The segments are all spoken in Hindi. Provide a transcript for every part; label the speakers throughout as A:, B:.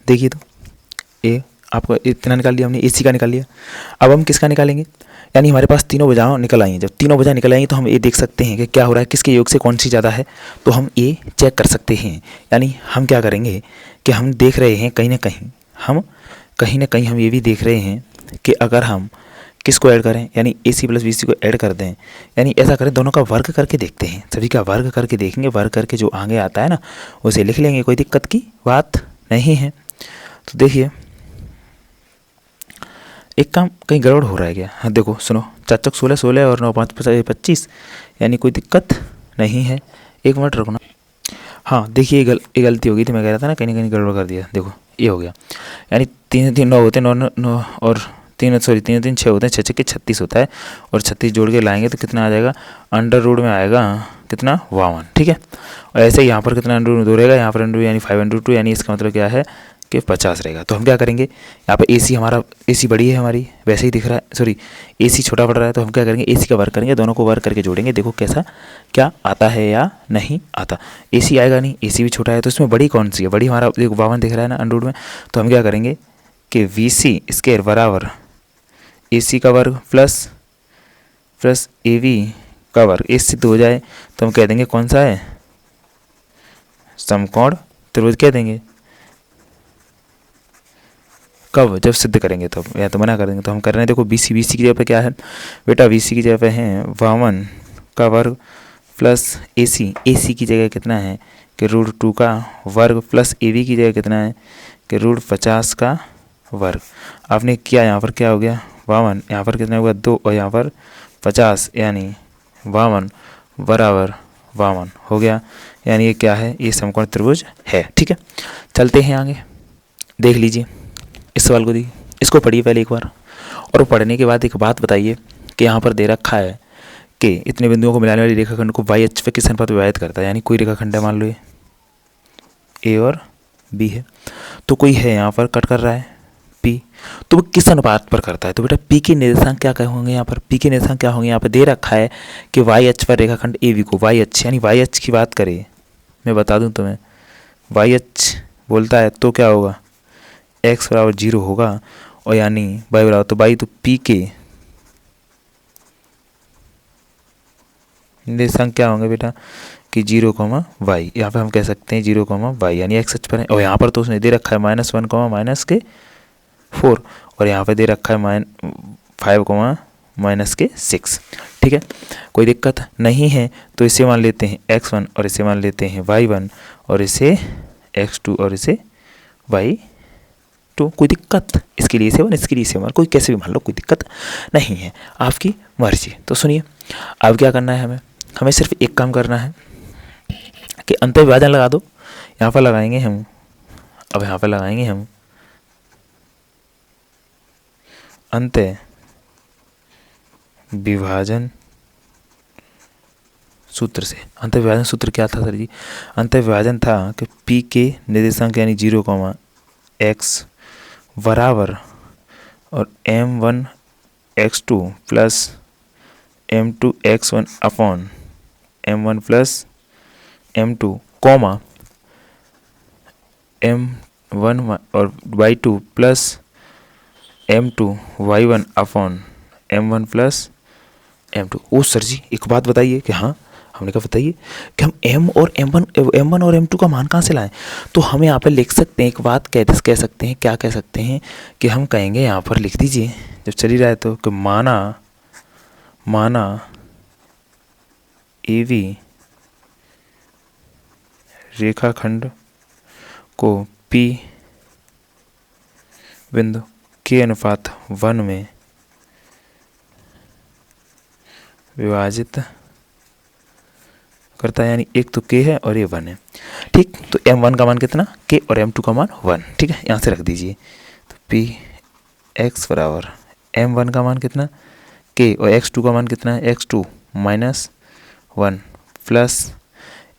A: देखिए तो ए आपको इतना निकाल लिया हमने, AC का निकाल लिया। अब हम किसका निकालेंगे, यानी हमारे पास तीनों भुजाएं निकल आई हैं। जब तीनों भुजाएं निकल आई तो हम ये देख सकते हैं कि क्या हो रहा है, किसके योग से कौन सी ज़्यादा है, तो हम ये चेक कर सकते हैं। यानी हम क्या करेंगे कि हम देख रहे हैं कहीं ना कहीं हम ये भी देख रहे हैं कि अगर हम किसको ऐड करें, यानी AC प्लस BC को ऐड कर दें, यानी ऐसा करें दोनों का वर्ग करके देखते हैं, सभी का वर्ग करके देखेंगे, वर्ग करके जो आगे आता है ना उसे लिख लेंगे, कोई दिक्कत की बात नहीं है। तो देखिए एक काम कहीं गड़बड़ हो रहा है क्या, हाँ देखो सुनो, 4 चौक 16, 16 और 9 5 25, यानी कोई दिक्कत नहीं है। एक मिनट रुकना, हाँ देखिए ये गलती हो गई थी, मैं कह रहा था ना कहीं गड़बड़ कर दिया। देखो ये हो गया, यानी 3 3 9 होते हैं, 9 और 3 3 6 होते हैं, 6 6 36 होता है, और 36 जोड़ के लाएंगे तो कितना आ जाएगा, अंडर रूट में आएगा कितना 52, ठीक है। और ऐसे ही यहाँ पर कितना अंडर रूट 2 रहेगा, यहाँ पर अंडर यानी 5/2, यानी इसका मतलब क्या है कि 50 रहेगा। तो हम क्या करेंगे, यहाँ पर AC हमारा AC बड़ी है हमारी, वैसे ही दिख रहा है, सॉरी AC छोटा पड़ रहा है, तो हम क्या करेंगे AC का वर्ग करेंगे, दोनों को वर्ग करके जोड़ेंगे, देखो कैसा क्या आता है या नहीं आता। AC आएगा नहीं, AC भी छोटा है, तो इसमें बड़ी कौन सी है, बड़ी हमारा देखो 52 दिख रहा है ना अंडर रूट में। तो हम क्या करेंगे कि VC स्क्वायर बराबर AC का वर्ग प्लस AV का वर्ग, इस सिद्ध हो जाए तो हम कह देंगे कौन सा है, समकोण त्रिभुज कह देंगे। कब, जब सिद्ध करेंगे तो, या तो मना कर देंगे। तो हम कर रहे हैं, देखो BC की जगह पे क्या है बेटा, BC की जगह पे है 52 का वर्ग प्लस AC की जगह कितना है कि √2 का वर्ग प्लस AV की जगह कितना है कि √50 का वर्ग। आपने किया यहाँ पर क्या हो गया 52, यहाँ पर कितना होगा 2 और यहाँ पर 50, यानी 52 बराबर 52 हो गया, यानी ये क्या है, ये समकोण त्रिभुज है, ठीक है। चलते हैं आगे, देख लीजिए इस सवाल को, दी इसको पढ़िए पहले एक बार, और पढ़ने के बाद एक बात बताइए कि यहाँ पर दे रखा है कि इतने बिंदुओं को मिलाने वाली रेखाखंड को y अक्ष पे किस अनुपात में विभाजित करता है। यानी कोई रेखाखंड है, मान लो ये A और B है, तो कोई है यहाँ पर कट कर रहा है P, तो वो किस अनुपात पर करता है। तो बेटा P के निर्देशांक क्या होंगे, यहाँ पर P के निर्देशांक क्या होंगे, यहाँ पर दे रखा है कि y अक्ष पर रेखाखंड AB को, y अक्ष यानी y अक्ष की बात करें, मैं बता दूँ तुम्हें, y अक्ष बोलता है तो क्या होगा, x बराबर 0 होगा, और यानी y बराबर तो y, तो P के निर्देशांक क्या होंगे बेटा कि 0, यहाँ पे हम कह सकते हैं 0, यानी x अक्ष पर है, और यहाँ पर तो उसने दे रखा है -1, -4, और यहाँ पे दे रखा है -5, -6, ठीक है। कोई दिक्कत नहीं है, तो इसे मान लेते हैं x1 और इसे मान लेते हैं y1 और इसे x2 और इसे y2, कोई दिक्कत, इसके लिए इसे 1 इसके लिए इसे 1, कोई कैसे भी मान लो, कोई दिक्कत नहीं है, आपकी मर्जी। तो सुनिए अब क्या करना है, हमें सिर्फ एक काम करना है कि अंत विभाजन लगा दो, यहाँ पर लगाएंगे हम, अब यहाँ पर लगाएंगे हम अंत विभाजन सूत्र से। अंत विभाजन सूत्र क्या था सर जी, अंत विभाजन था कि P के निर्देशांक यानी 0, x बराबर और m1 x2 plus m2 x1 upon m1 plus m2 comma m1 और y2 plus m2 y1 upon m1 plus m2। ओ सर जी एक बात बताइए कि हाँ, हमने कहा बताइए कि हम m और m1 और m2 का मान कहाँ से लाएं। तो हम यहाँ पर लिख सकते हैं, एक बात कह सकते हैं, क्या कह सकते हैं कि हम कहेंगे, यहाँ पर लिख दीजिए जब चल ही रहा है तो, कि माना AB रेखाखंड को P बिंदु के अनुपात 1 में विभाजित करता है, यानी एक तो K है और ये 1 है, ठीक। तो M1 का मान कितना, K, और M2 का मान 1, ठीक है, यहाँ से रख दीजिए। तो P x बराबर M1 का मान कितना K, और x2 का मान कितना है x2 -1 प्लस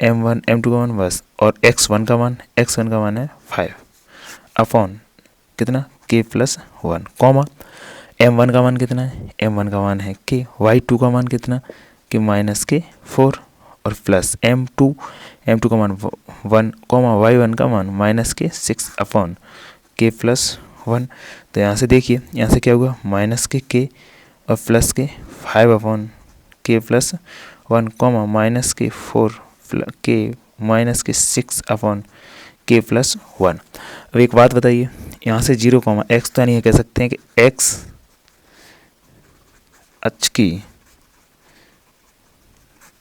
A: M1 M2 का मान बस, और x1 का मान है 5 अपॉन कितना K प्लस 1, कॉमा M1 का मान कितना है, M1 का मान है K, y2 का मान कितना कि -4 और प्लस M2 का मान 1, y1 का मान -6 अपॉन के प्लस 1। तो यहाँ से देखिए, यहाँ से क्या हुआ, माइनस के और प्लस के 5 अपॉन के प्लस 1 कॉमा माइनस के 4 के माइनस के 6 अपॉन के प्लस 1। अब एक बात बताइए, यहाँ से 0 कॉमा एक्स, तो यानी कह सकते हैं कि एक्स अक्ष की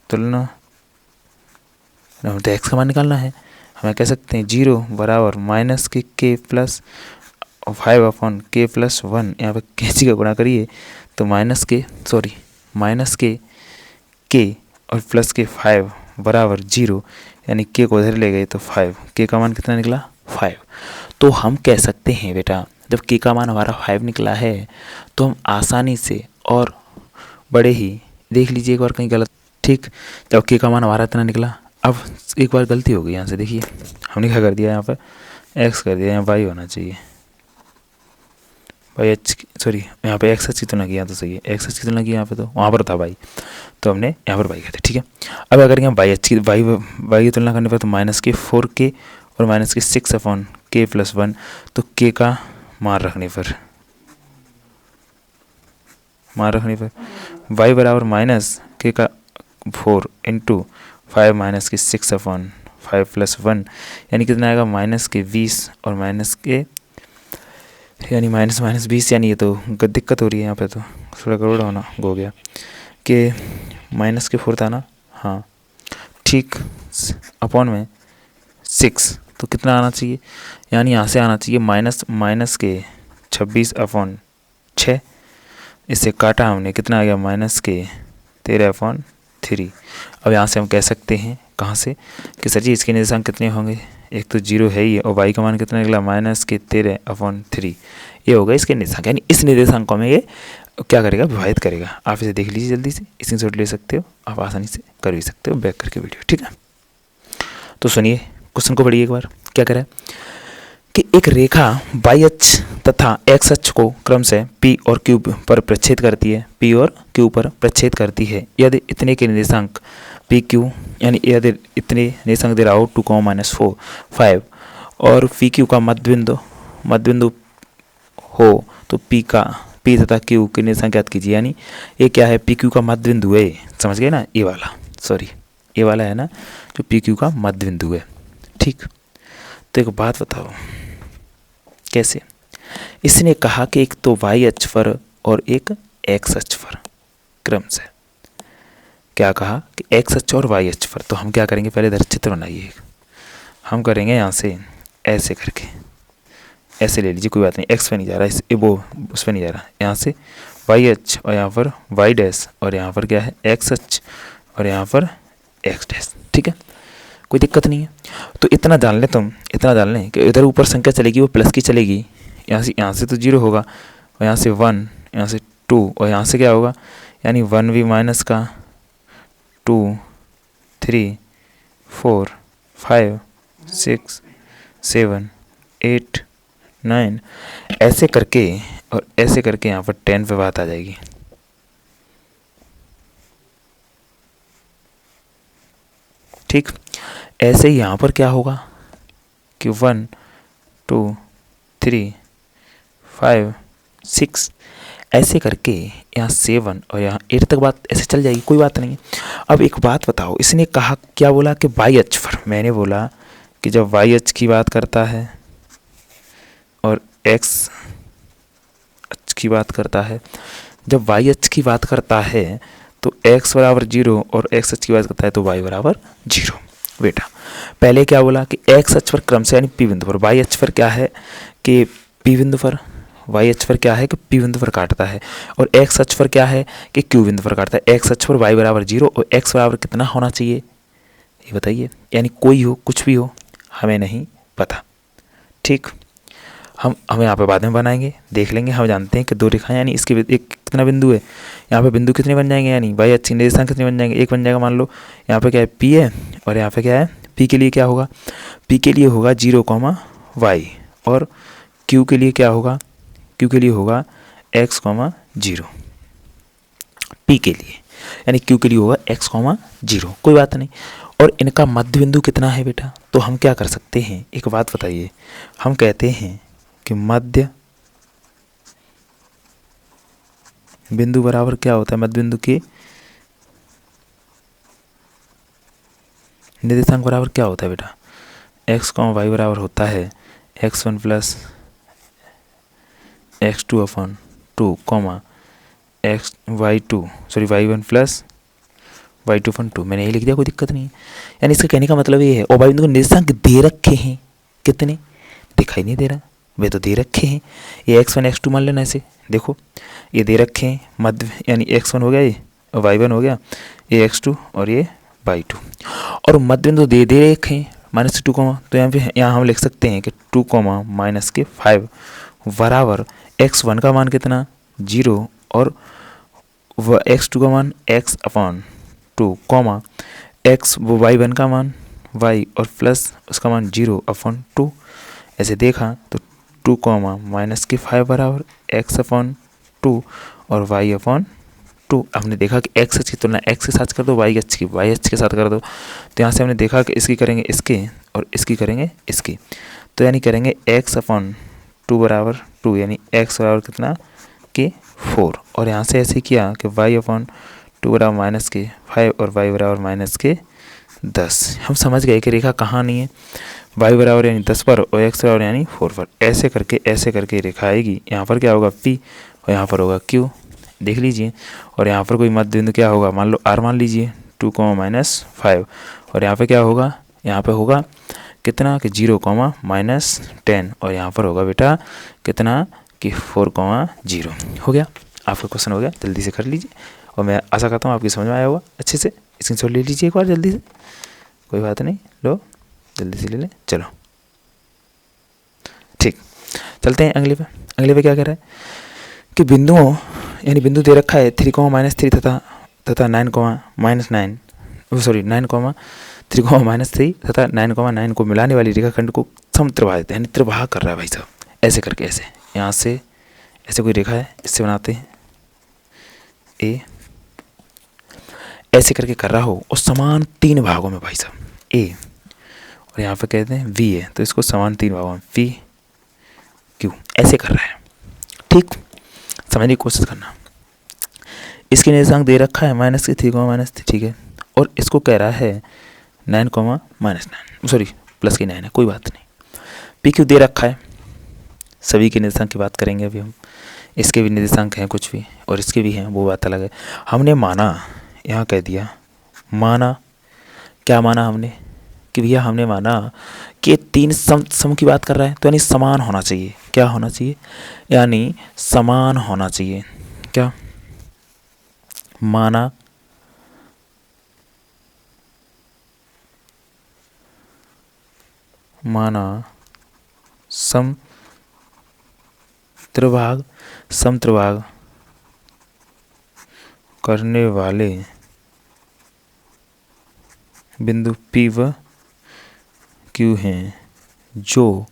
A: तुलना, तो एक्स का मान निकालना है, हमें कह सकते हैं 0 बराबर माइनस के प्लस 5 अपॉन के प्लस 1। यहाँ पे कैंची का गुणा करिए तो माइनस के और प्लस के 5 बराबर 0, यानी के को उधर ले गए तो 5, के का मान कितना निकला 5। तो हम कह सकते हैं बेटा, जब के का मान हमारा 5 निकला है तो हम आसानी से, और बड़े ही, देख लीजिए एक बार कहीं गलत, ठीक, जब के का मान हमारा इतना निकला, अब एक बार गलती हो गई, यहाँ से देखिए हमने क्या कर दिया, यहाँ पर एक्स कर दिया, यहाँ वाई होना चाहिए, वाई एच, सॉरी यहाँ पे एक्स एच की तुलना किया तो सही है, एक्स एच की तुलना की यहाँ पे, तो वहाँ पर था वाई, तो हमने यहाँ पर वाई किया था, ठीक है। अब अगर यहाँ वाई एच की वाई की तुलना करने पर तो माइनस के 4 के और माइनस के 6 अपॉन के प्लस 1, तो के का मान रखने पर वाई बराबर माइनस के का 4 इंटू 5 माइनस के 6 अपॉन 5 प्लस 1, यानी कितना आएगा माइनस के 20 और माइनस के, यानी माइनस 20, यानी ये तो दिक्कत हो रही है यहाँ पे, तो थोड़ा गड़बड़ होना हो गया कि माइनस के 4 था ना, हाँ ठीक, अपॉन में 6, तो कितना आना चाहिए, यानी यहाँ से आना चाहिए माइनस के 26 अपॉन 6, इससे काटा हमने, कितना आ गया माइनस के 13 अपॉन 3। अब यहाँ से हम कह सकते हैं, कहाँ से, कि सर जी इसके निर्देशांक कितने होंगे, एक तो 0 है ही, और वाई का मान कितना निकला माइनस के 13 अपॉन 3, ये होगा इसके निर्देशांक, यानी इस निर्देशांक को हमें ये क्या करेगा, विभाजित करेगा। आप इसे देख लीजिए जल्दी से, स्क्रीनशॉट ले सकते हो, आप आसानी से कर भी सकते हो बैक करके वीडियो, ठीक है। तो सुनिए क्वेश्चन को पढ़िए एक बार, क्या करें कि एक रेखा वाई अक्ष तथा एक्स अक्ष को क्रमशः पी और क्यू पर प्रक्षेद करती है, पी और क्यू पर प्रक्षेद करती है, यदि इतने के निर्देशांक पी क्यू, यानी यदि इतने निर्देशांक दे रहा हो 2, -4, 5 और पी क्यू का मध्य बिंदु हो, तो पी तथा क्यू के निर्देशांक ज्ञात कीजिए। यानी ये क्या है, पी क्यू का मध्य बिंदु है, समझ गए ना, ये वाला, सॉरी ये वाला है ना जो पी क्यू का मध्य बिंदु है, ठीक। तो एक बात बताओ कैसे, इसने कहा कि एक तो वाई अक्ष पर और एक एक्स अक्ष पर क्रमशः, क्या कहा कि एक्स अक्ष और वाई अक्ष पर, तो हम क्या करेंगे, पहले इधर चित्र बनाइए, हम करेंगे यहाँ से ऐसे करके, ऐसे ले लीजिए, कोई बात नहीं, एक्स पे नहीं जा रहा, उस पे नहीं जा रहा, यहाँ से वाई अक्ष और यहाँ पर वाई डैश और यहाँ पर क्या है एक्स अक्ष और यहाँ पर एक्स डैश, ठीक है, कोई दिक्कत नहीं है। तो इतना जान लें तुम, इतना जान लें कि इधर ऊपर संख्या चलेगी वो प्लस की चलेगी, यहाँ से तो 0 होगा, और यहाँ से 1, यहाँ से 2, और यहाँ से क्या होगा, यानी 1 भी माइनस का 2, 3, 4, 5, 6, 7, 8, 9, ऐसे करके और ऐसे करके यहाँ पर 10 पे बात आ जाएगी, ठीक। ऐसे ही यहाँ पर क्या होगा कि 1, 2, 3, 5, 6, ऐसे करके यहाँ 7 और यहाँ 8 तक बात ऐसे चल जाएगी, कोई बात नहीं। अब एक बात बताओ, इसने कहा क्या बोला कि वाई अक्ष पर, मैंने बोला कि जब वाई अक्ष की बात करता है और एक्स अक्ष की बात करता है, जब वाई अक्ष की बात करता है तो x बराबर 0 और x अक्ष की बात करता है तो y बराबर 0। बेटा पहले क्या बोला कि x अक्ष पर क्रमशः यानी p बिंदु पर, y अक्ष पर क्या है कि p बिंदु पर, y अक्ष पर क्या है कि p बिंदु पर काटता है, और x अक्ष पर क्या है कि q बिंदु पर काटता है। x अक्ष पर y बराबर 0 और x बराबर कितना होना चाहिए ये बताइए, यानी कोई हो कुछ भी हो हमें नहीं पता, ठीक। हम यहाँ पे बाद में बनाएंगे, देख लेंगे। हम जानते हैं कि दो रेखाएं, यानी इसके एक कितना बिंदु है, यहाँ पे बिंदु कितने बन जाएंगे, यानी वाई अक्ष निर्देशांक कितने बन जाएंगे, एक बन जाएगा। मान लो यहाँ पे क्या है p है और यहाँ पे क्या है p के लिए क्या होगा, p के लिए होगा 0, y और q के लिए क्या होगा, q के लिए होगा x, 0, p के लिए, यानी q के लिए होगा x, 0, कोई बात नहीं। और इनका मध्य बिंदु कितना है बेटा, तो हम क्या कर सकते हैं, एक बात बताइए, हम कहते हैं कि मध्य बिंदु बराबर क्या होता है, मध्य बिंदु के निर्देशांक बराबर क्या होता है बेटा, एक्स कॉमा वाई बराबर होता है x1 plus x2 upon 2 comma y1 plus y2 upon 2। मैंने यही लिख दिया, कोई दिक्कत नहीं है। यानी इसका कहने का मतलब ये है, और बिंदु को निर्देशांक दे रखे हैं, कितने दिखाई नहीं दे रहा, वे तो दे रखे हैं। ये x1 x2 मान लेना ऐसे, देखो ये दे रखे हैं मध्य, यानी x1 हो गया ये और y1 हो गया, ये x2 और ये y2, और मध्य बिंदु दे रखे हैं -2 कॉमा, तो यहाँ हम लिख सकते हैं कि 2 कॉमा -5 बराबर x1 का मान कितना 0 और x2 का मान x अपॉन 2 कॉमा y1 का मान y और प्लस उसका मान 0 अपॉन 2। ऐसे देखा तो 2 कॉमा -5 बराबर x अपॉन 2 और y अपॉन 2। हमने देखा कि x अक्ष की तुलना x के साथ कर दो, y अक्ष की y अक्ष के साथ कर दो, तो यहाँ से हमने देखा कि इसकी करेंगे इसके और इसकी करेंगे इसकी, तो यानी करेंगे x अपॉन 2 बराबर 2, यानी x बराबर कितना के 4, और यहाँ से ऐसे किया कि y अपॉन 2 बराबर -5 और y बराबर -10। हम समझ गए कि रेखा कहाँ नहीं है, y बराबर यानी 10 पर और x बराबर यानी 4 पर। ऐसे करके रेखा आएगी, यहाँ पर क्या होगा p और यहाँ पर होगा q, देख लीजिए। और यहाँ पर कोई मध्य बिंदु क्या होगा, मान लो r मान लीजिए 2 -5, और यहाँ पे क्या होगा, यहाँ पे होगा कितना कि 0 -10, और यहाँ पर होगा बेटा कितना कि 4 0। हो गया, आपका क्वेश्चन हो गया, जल्दी से कर लीजिए, और मैं आशा करता हूँ आपकी समझ में आया होगा अच्छे से। स्क्रीनशॉट ले लीजिए एक बार जल्दी से, कोई बात नहीं, लो जल्दी से ले लें। चलो ठीक, चलते हैं अगले पे क्या कह रहा है कि बिंदुओं, यानी बिंदु दे रखा है 3 -3 तथा 9 3 -3 तथा 9 को मिलाने वाली रेखाखंड को समत्रिभाजित यानी त्रिभाग कर रहा है भाई साहब। ऐसे करके, ऐसे यहाँ से ऐसे कोई रेखा है, इससे बनाते हैं ए, ऐसे करके कर रहा हो और समान 3 भागों में भाई साहब ए, और यहाँ पे कहते हैं वी है, तो इसको समान 3 भागों में वी क्यू, ऐसे कर रहा है। ठीक, समझने की कोशिश करना। इसके निर्देशांक दे रखा है -3 -3, ठीक है, और इसको कह रहा है 9 -9 प्लस की 9 है, कोई बात नहीं। पी क्यू दे रखा है, सभी के निर्देशांक की बात करेंगे अभी हम, इसके भी निर्देशांक हैं कुछ भी और इसके भी हैं, वो बात अलग है। हमने माना, यहाँ कह दिया माना, क्या माना हमने कि भैया हमने माना कि 3 सम की बात कर रहा है, तो यानी समान होना चाहिए। क्या होना चाहिए, यानी समान होना चाहिए। क्या माना, समत्रिभाग करने वाले बिंदु P व Q हैं, जो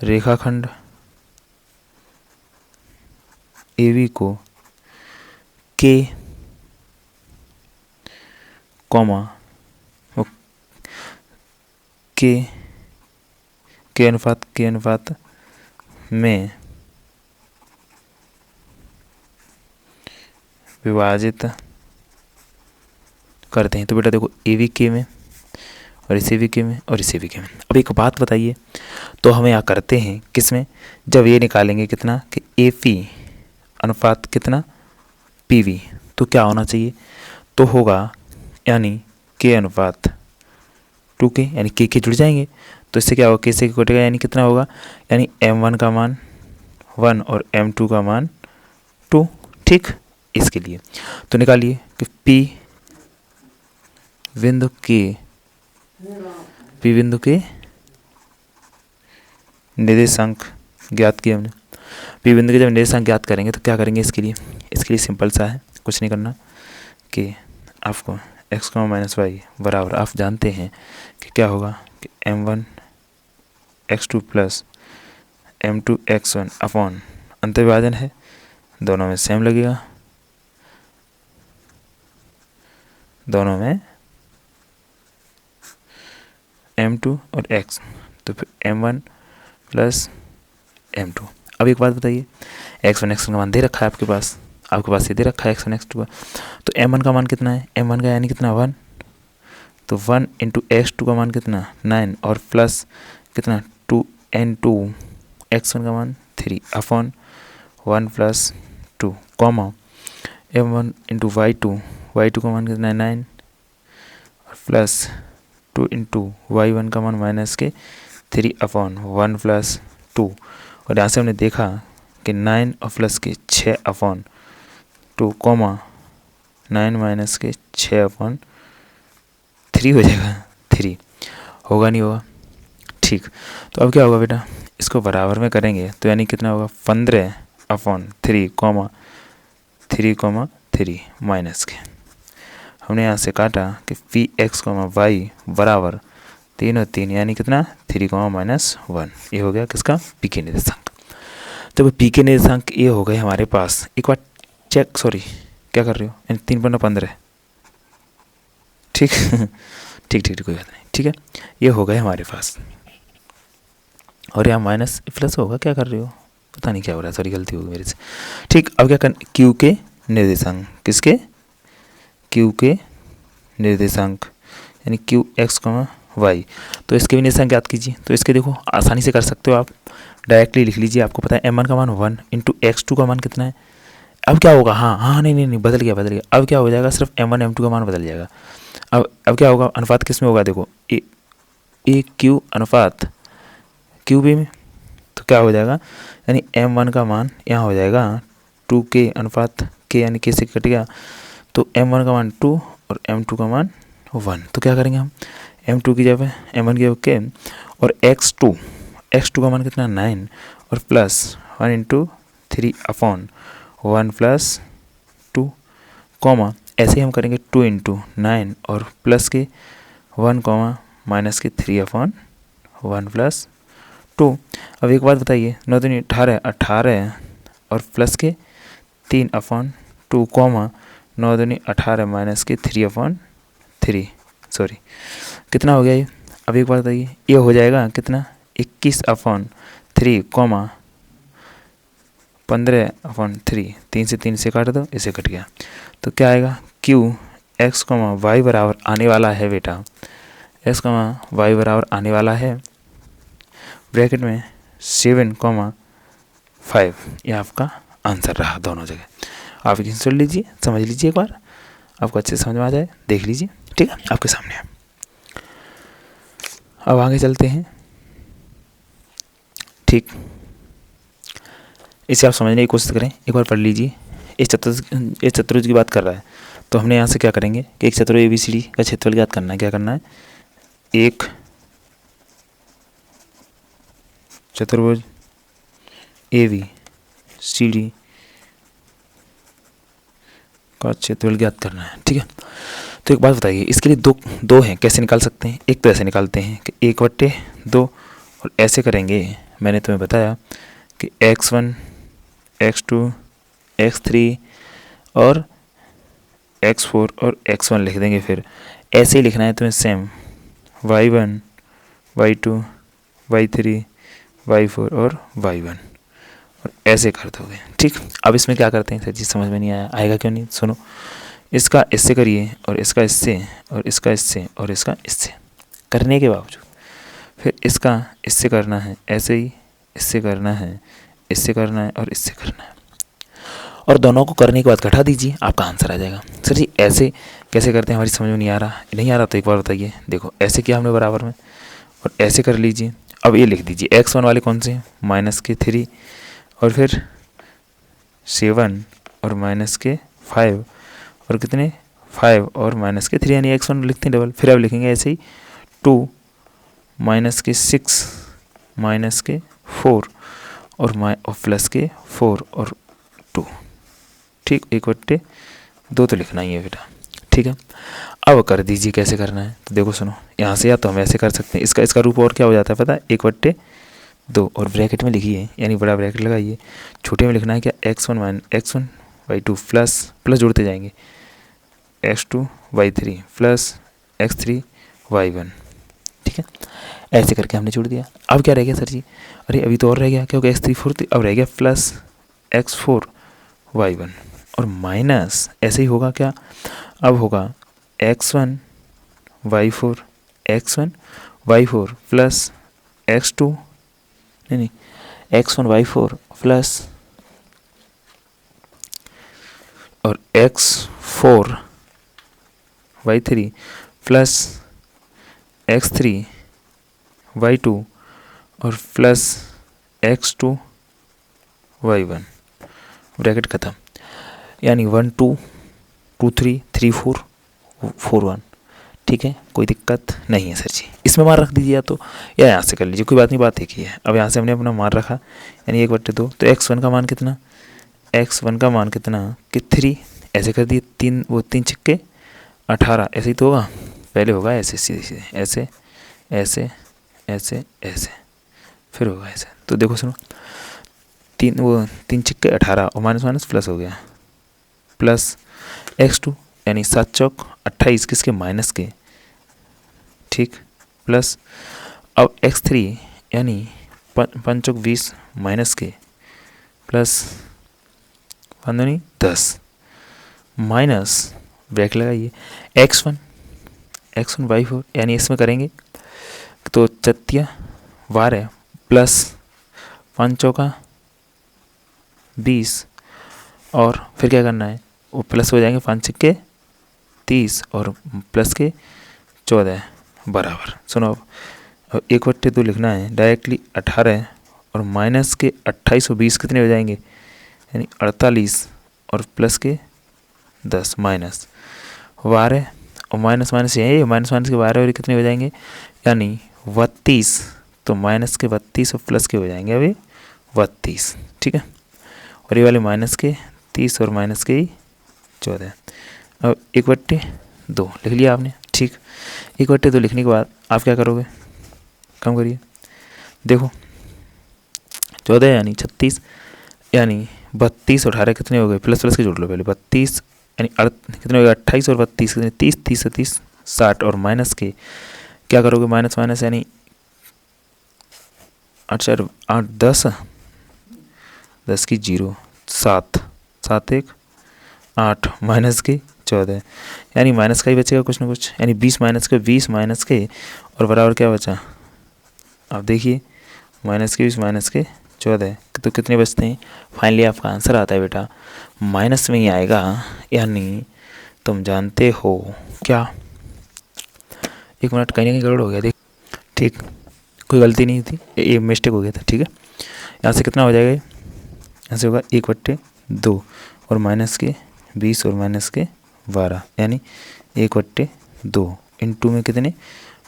A: रेखाखंड AB को K के अनुपात में विभाजित करते हैं। तो बेटा देखो ए भी के में और इसे भी के में और इसे भी के में। अब एक बात बताइए, तो हम यहाँ करते हैं किस में, जब ये निकालेंगे कितना कि ए पी अनुपात कितना पी वी, तो क्या होना चाहिए, तो होगा यानी के अनुपात 2 के, यानी के जुड़ जाएंगे, तो इससे क्या होगा, के से कटेगा, यानी कितना होगा, यानी m1 का मान 1 और m2 का मान 2। ठीक, इसके लिए तो निकालिए कि P बिंदु के निर्देशांक ज्ञात किए हमने। P बिंदु के जब निर्देशांक ज्ञात करेंगे तो क्या करेंगे, इसके लिए सिंपल सा है, कुछ नहीं करना कि आपको x -y बराबर आप जानते हैं कि क्या होगा कि m1 x2 plus m2 x1 upon अंतर्विभाजन है, दोनों में सेम लगेगा, दोनों में m2 और x, तो फिर m1 प्लस m2। अब एक बात बताइए, x1 x2 का मान दे रखा है आपके पास ये दे रखा है x1 x2 का, तो m1 का मान कितना है, m1 का यानी कितना 1, तो 1 इंटू x2 का मान कितना 9 और प्लस कितना 2n2 x1 का मान 3 upon 1 plus 2 comma m1 into y2 का मान कितना है 9 और प्लस 2 इंटू y1 का मान माइनस के 3 अपॉन 1 प्लस 2, और यहाँ से हमने देखा कि 9 और प्लस के 6 अपॉन 2 कॉमा 9 माइनस के 6 अपॉन 3 हो जाएगा, 3 होगा नहीं होगा, ठीक। तो अब क्या होगा बेटा, इसको बराबर में करेंगे तो यानी कितना होगा 15 अपॉन 3 कॉमा 3 माइनस के, हमने यहाँ से काटा कि पी एक्स कॉमा वाई बराबर 3 और 3 यानी कितना 3 कॉमा माइनस 1, ये हो गया किसका पी के निर्देशांक। तो पी के निर्देशांक ये हो गए हमारे पास, एक बार चेक, सॉरी क्या कर रहे हो, यानी 3 × 15, ठीक ठीक कोई बात नहीं, ठीक है, ये हो गए हमारे पास। और यहाँ माइनस प्लस होगा, क्या कर रहे हो, पता नहीं क्या हो रहा है, सॉरी गलती हो गई मेरे से, ठीक। अब क्या कर, क्यू के निर्देशांक, किसके, क्यू के निर्देशांक यानी क्यू एक्स कॉमा वाई, तो इसके भी निर्देशांक याद कीजिए। तो इसके देखो आसानी से कर सकते हो आप, डायरेक्टली लिख लीजिए, आपको पता है m1 का मान 1 इंटू x2 का मान कितना है। अब क्या होगा, हाँ नहीं बदल गया, अब क्या हो जाएगा, सिर्फ m1 m2 का मान बदल जाएगा। अब क्या होगा, अनुपात किस में होगा, देखो ए क्यू अनुपात क्यू बी में, तो क्या हो जाएगा, यानी m1 का मान यहाँ हो जाएगा 2k अनुपात k, यानी k से कट गया, तो m1 का मान 2 और m2 का मान 1। तो क्या करेंगे हम, m2 की जगह m1 की जगह k और x2 का मान कितना 9 और plus 1 into 3 upon 1 plus 2 comma, ऐसे ही हम करेंगे 2 इंटू 9 और प्लस के 1 कॉमा माइनस के 3 अपॉन 1 प्लस 2। अब एक बात बताइए, 9 दूनी 18 और प्लस के 3 अपॉन 2 कॉमा 9 दूनी 18 माइनस के 3 अपॉन 3, सॉरी कितना हो गया ये। अब एक बात बताइए, ये हो जाएगा कितना 21 अपॉन 3 कॉमा 15 अपॉन 3, 3 से 3 से काट दो, इसे कट गया, तो क्या आएगा, क्यू एक्स कॉमा वाई बराबर आने वाला है बेटा, एक्स कॉमा वाई बराबर आने वाला है ब्रैकेट में 7,5, ये आपका आंसर रहा दोनों जगह। आप इसे सुन लीजिए, समझ लीजिए, एक बार आपको अच्छे से समझ में आ जाए, देख लीजिए, ठीक है, आपके सामने है। अब आगे चलते हैं, ठीक, इसे आप समझने की कोशिश करें, एक बार पढ़ लीजिए। इस चतुर्भुज की बात कर रहा है, तो हमने यहाँ से क्या करेंगे कि एक चतुर्भुज ABCD का क्षेत्रफल ज्ञात करना है। क्या करना है, एक चतुर्भुज ABCD का क्षेत्रफल ज्ञात करना है, ठीक है। तो एक बात बताइए, इसके लिए दो हैं, कैसे निकाल सकते हैं, एक तो ऐसे निकालते हैं कि 1/2, और ऐसे करेंगे, मैंने तुम्हें बताया कि x1 x2 x3 और x4 और x1 लिख देंगे। फिर ऐसे ही लिखना है तुम्हें same, y1 y2 y3 y4 और y1, और ऐसे कर दोगे, ठीक। अब इसमें क्या करते हैं, सर जी समझ में नहीं आएगा क्यों नहीं, सुनो, इसका इससे करिए और इसका इससे और इसका इससे और इसका इससे करने के बावजूद फिर इसका इससे करना है, ऐसे ही इससे करना है, इससे करना है और इससे करना है, और दोनों को करने के बाद घटा दीजिए, आपका आंसर आ जाएगा। सर जी ऐसे कैसे करते हैं, हमारी समझ में नहीं आ रहा तो एक बार बताइए। देखो ऐसे किया हमने बराबर में, और ऐसे कर लीजिए। अब ये लिख दीजिए, x1 वाले कौन से हैं, -3 और फिर 7 और -5 और कितने 5 और -3, यानी x1 लिखते हैं डबल। फिर अब लिखेंगे ऐसे ही 2 -6 -4 और +4 और 2, ठीक, 1/2 तो लिखना ही है बेटा, ठीक है। अब कर दीजिए कैसे करना है, तो देखो सुनो, यहाँ से या तो हम ऐसे कर सकते हैं, इसका रूप और क्या हो जाता है पता है, 1/2 और ब्रैकेट में लिखिए, यानी बड़ा ब्रैकेट लगाइए, छोटे में लिखना है क्या, x1 y2 प्लस जुड़ते जाएंगे, x2 y3 plus x3 y1, ठीक है। ऐसे करके हमने जोड़ दिया। अब क्या रह गया सर जी, अरे अभी तो और रह गया, क्योंकि x3 4 अब रह गया प्लस x4y1 और माइनस ऐसे ही होगा क्या, अब होगा x1 y4 प्लस x2 नहीं x1 y4 प्लस और x4 y3 plus x3 y2 और प्लस x2 y1 ब्रैकेट खत्म। यानी 1 2 2 3 3 4 4 1। ठीक है, कोई दिक्कत नहीं है सर जी। इसमें मान रख दीजिए या तो या यहाँ से कर लीजिए, कोई बात नहीं, बात एक ही है। अब यहाँ से हमने अपना मान रखा यानी 1/2, तो x1 का मान कितना, x1 का मान कितना कि 3, ऐसे कर दिए 3 वो 3 छिक्के 18, ऐसे ही तो होगा, पहले होगा ऐसे सीधे सीधे ऐसे ऐसे ऐसे ऐसे फिर होगा ऐसे। तो देखो सुनो, 3 छिक्के 18 और माइनस माइनस प्लस हो गया, प्लस x2 यानी 7 चौक 28 किसके माइनस के, ठीक, प्लस अब x3 यानी 5 चौक 20 माइनस के, प्लस 15 10 माइनस ब्रैकेट लगाइए x1 y4 यानी इसमें करेंगे तो 4 12 प्लस 5 चौका 20 और फिर क्या करना है, वो प्लस हो जाएंगे 5 छिक्के 30 और प्लस के 14 बराबर। सुनो अब 1/2 लिखना है डायरेक्टली 18 और माइनस के 28 और 20 कितने हो जाएंगे यानी 48 और प्लस के 10 माइनस 12 और माइनस माइनस ये माइनस माइनस के 12 और कितने हो जाएंगे यानी 32, तो माइनस के 32 और प्लस के हो जाएंगे अभी 32। ठीक है, और ये वाले माइनस के 30 और माइनस के 14। अब 1/2 लिख लिया आपने। ठीक, 1/2 लिखने के बाद आप क्या करोगे, कम करिए, देखो 14 यानी 36 यानी 32 और 18 कितने हो गए, प्लस प्लस के जोड़ लो पहले, 32 यानी कितने हो गए 28 और 32 कितने 30 30 से 30 60 और माइनस के क्या करोगे माइनस माइनस यानी 8 4 8 10 10 की 0 7 7 1 8 माइनस के 14 यानी माइनस का ही बचेगा कुछ ना कुछ, यानी 20 माइनस के और बराबर क्या बचा, अब देखिए माइनस के 20 माइनस के 14 तो कितने बचते हैं, फाइनली आपका आंसर आता है बेटा माइनस में ही आएगा। यानी तुम जानते हो क्या, 1 मिनट कहीं ना कहीं गड़बड़ हो गया देख, ठीक, कोई गलती नहीं थी, ये मिस्टेक हो गया था। ठीक है, यहाँ से कितना हो जाएगा, यहाँ से होगा 1/2 और माइनस के 20 और माइनस के 12 यानी 1/2 इंटू में कितने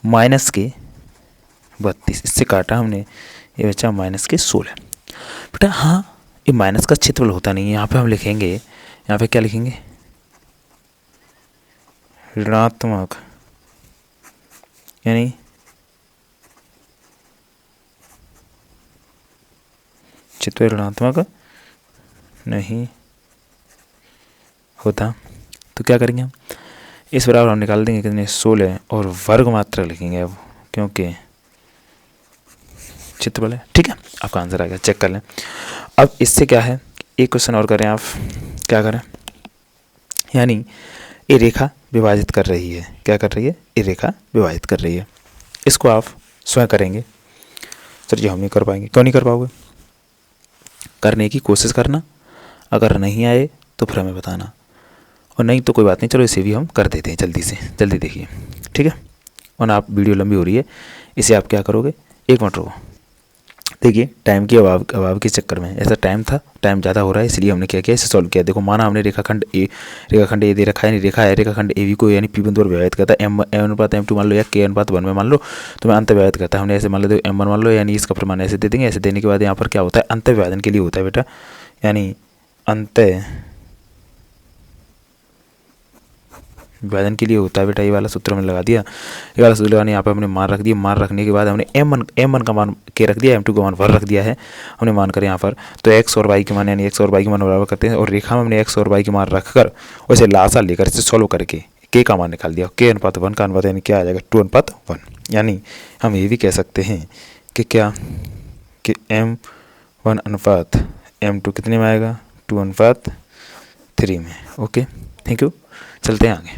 A: माइनस के 32, इससे काटा हमने, ये बचा माइनस के 16। बेटा हाँ, ये माइनस का क्षेत्रफल होता नहीं है, यहाँ पे हम लिखेंगे, यहाँ पे क्या लिखेंगे ऋणात्मक, यानी क्षेत्रफल ऋणात्मक नहीं होता। तो क्या करेंगे हम, इस बराबर हम निकाल देंगे कितने 16 और वर्ग मात्रा लिखेंगे अब, क्योंकि क्षेत्रफल है। ठीक है, आपका आंसर आ गया, चेक कर लें। अब इससे क्या है, एक क्वेश्चन और करें, आप क्या करें, यानी ये रेखा विभाजित कर रही है, क्या कर रही है, ये रेखा विभाजित कर रही है, इसको आप स्वयं करेंगे। सर जी हम नहीं कर पाएंगे, क्यों नहीं कर पाओगे, करने की कोशिश करना, अगर नहीं आए तो फिर हमें बताना, और नहीं तो कोई बात नहीं, चलो इसे भी हम कर देते हैं जल्दी से, जल्दी देखिए। ठीक है, और आप वीडियो लंबी हो रही है, इसे आप क्या करोगे, 1 मिनट रुको, देखिए टाइम की अभाव के चक्कर में ऐसा टाइम ज़्यादा हो रहा है, इसलिए हमने क्या किया, इसे सॉल्व किया। देखो माना हमने रेखाखंड ए दे रखा है, यानी रेखा है रेखाखंड ए बी को यानी P1 द्वारा विभाजित करता है, M अनुपात M2 मान लो या K अनुपात 1 में मान लो, तो मैं अंत विभाजित करता है, हमने ऐसे मान लो M1 मान लो, यानी इसका प्रमाण ऐसे दे देंगे, ऐसे देने के बाद यहाँ पर क्या होता है, अंत विभाजन के लिए होता है बेटा, यानी अंत विभाजन के लिए होता है बेटा, ये वाला सूत्र हमने लगा दिया, ये वाला सूत्र लगाने यहाँ पे हमने मान रख दिया, मान रखने के बाद हमने m1 का मान के रख दिया, m2 का मान वर रख दिया है, हमने मान कर यहाँ पर, तो x और y के मान यानी x और y के मान बराबर करते हैं, और रेखा में हमने x और y के मान रखकर उसे लासा लेकर इसे सॉल्व करके k का मान निकाल दिया, k अनुपात 1 का अनुपात यानी क्या आ जाएगा 2:1। यानी हम ये भी कह सकते हैं कि क्या कि M1 अनुपात M2 कितने में आएगा, 2:3 में। Okay, thank you. चलते हैं आगे।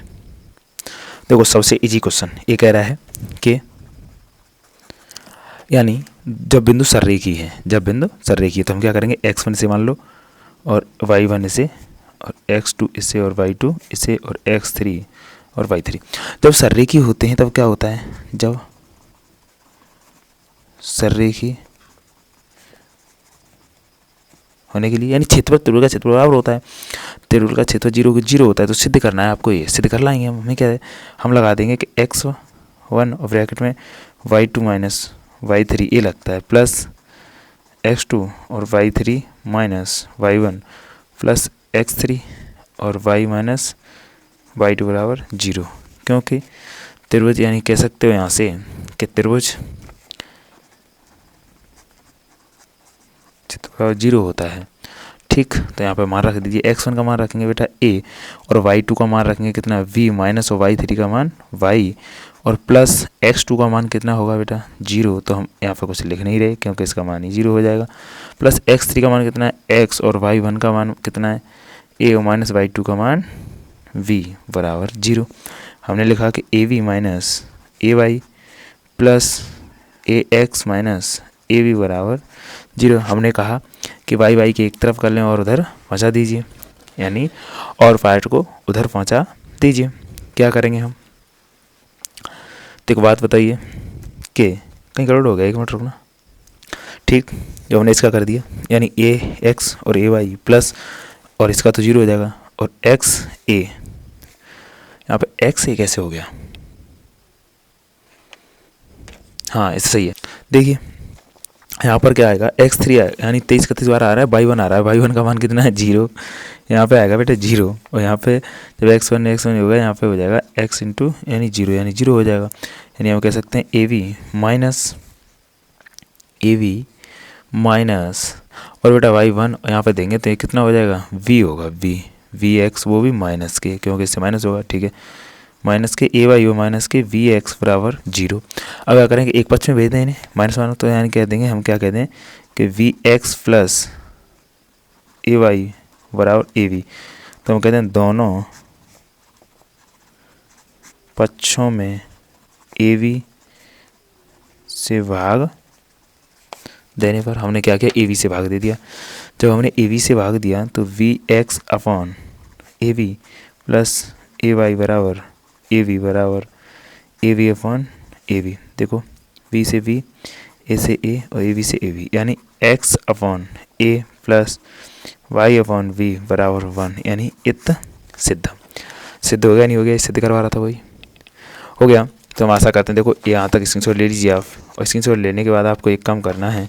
A: देखो सबसे इजी क्वेश्चन ये कह रहा है कि यानी जब बिंदु सररेखी है, तो हम क्या करेंगे, x1 से मान लो और y1 इसे और x2 इसे और y2 इसे और x3 और y3। जब सररेखी होते हैं तब क्या होता है, जब सररेखी होने के लिए यानी क्षेत्रफल त्रिभुज का क्षेत्रफल बराबर होता है, त्रिभुज का क्षेत्रफल 0 होता है। तो सिद्ध करना है आपको, ये सिद्ध कर लाएंगे हम। हमें क्या है, हम लगा देंगे कि x1 और ब्रैकेट में y2 माइनस y3 ये लगता है प्लस x2 और y3 minus y1 plus x3 और y माइनस y2 बराबर 0। क्योंकि त्रिभुज यानी कह सकते हो यहाँ से कि त्रिभुज क्षेत्रफल 0 होता है। ठीक, तो यहाँ पे मान रख दीजिए, x1 का मान रखेंगे बेटा a और y2 का मान रखेंगे कितना v माइनस और y3 का मान y और प्लस x2 का मान कितना होगा बेटा 0। तो हम यहाँ पे कुछ लिख नहीं रहे क्योंकि इसका मान ही 0 हो जाएगा। प्लस x3 का मान कितना है x और y1 का मान कितना है a और माइनस y2 का मान v बराबर 0। हमने लिखा कि av minus ay plus ax minus ab बराबर 0। हमने कहा कि y की एक तरफ कर लें और उधर पहुँचा दीजिए, यानी और पार्ट को उधर पहुँचा दीजिए। क्या करेंगे हम, तो एक बात बताइए कि कहीं गड़बड़ हो गया, एक मिनट रुकना। ठीक, जब हमने इसका कर दिया यानी ax और ay प्लस और इसका तो 0 हो जाएगा और x a, यहाँ पे x a कैसे हो गया, हाँ ऐसे सही है। देखिए यहाँ पर क्या आएगा, x3 यानी 23-31 बार आ रहा है, y1 आ रहा है, y1 का मान कितना है 0, यहाँ पे आएगा बेटा 0 और यहाँ पे जब x1 होगा यहाँ पे हो जाएगा x इंटू यानी 0 यानी 0 हो जाएगा। यानी हम कह सकते हैं av माइनस और बेटा y1 यहाँ पे देंगे तो ये कितना हो जाएगा v होगा, vx वो भी माइनस के, क्योंकि इससे माइनस होगा। ठीक है, माइनस के ay हो माइनस के vx बराबर 0। अब क्या करेंगे, एक पक्ष में भेज दें इन्हें माइनस मानो, तो यानी कह देंगे, हम क्या कह दें कि vx प्लस ay बराबर av। तो हम कहते हैं दोनों पक्षों में av से भाग देने पर हमने क्या किया, av से भाग दे दिया। जब हमने av से भाग दिया तो vx upon av plus ay बराबर av अपॉन av। देखो v से v, a से a और av से av, यानी x upon a plus y upon v बराबर 1, यानी इत सिद्ध हो गया, नहीं हो गया, सिद्ध करवा रहा था वही हो गया। तो हम आशा करते हैं, देखो यहाँ तक स्क्रीनशॉट ले लीजिए आप, और स्क्रीनशॉट लेने के बाद आपको एक काम करना है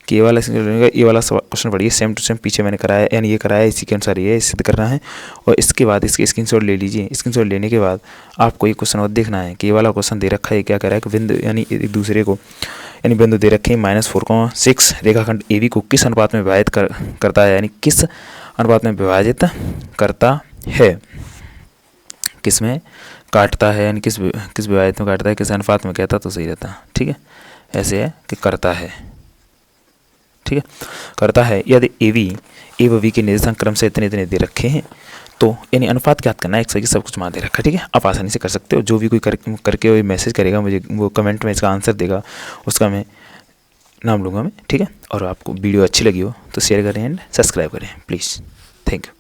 A: कि ये वाला स्क्रीनशॉट लेने का, ये वाला क्वेश्चन पढ़िए, सेम टू सेम पीछे मैंने कराया, यानी ये कराया इसी के अनुसार ये सिद्ध करना है। और इसके बाद इसके स्क्रीनशॉट ले लीजिए। स्क्रीनशॉट लेने के बाद आपको ये क्वेश्चन और देखना है कि ये वाला क्वेश्चन दे रखा है, क्या कह रहा है कि बिंदु यानी एक दूसरे को यानी बिंदु दे रखे हैं -4,6 रेखाखंड AB को किस अनुपात में विभाजित करता है, यानी किस अनुपात में विभाजित करता है, किस में काटता है, यानी किस विभाजित में काटता है, किस अनुपात में कहता तो सही रहता। ठीक है, ऐसे है कि करता है। ठीक है, करता है यदि ए व बी के निर्देशांक क्रम से इतने दे रखे हैं, तो यानी अनुपात क्या करना है, एक सही सब कुछ मान दे रखा है। ठीक है, आप आसानी से कर सकते हो। जो भी कोई करके वो मैसेज करेगा मुझे, वो कमेंट में इसका आंसर देगा, उसका मैं नाम लूँगा मैं। ठीक है, और आपको वीडियो अच्छी लगी हो तो शेयर करें एंड सब्सक्राइब करें प्लीज़। Thank you.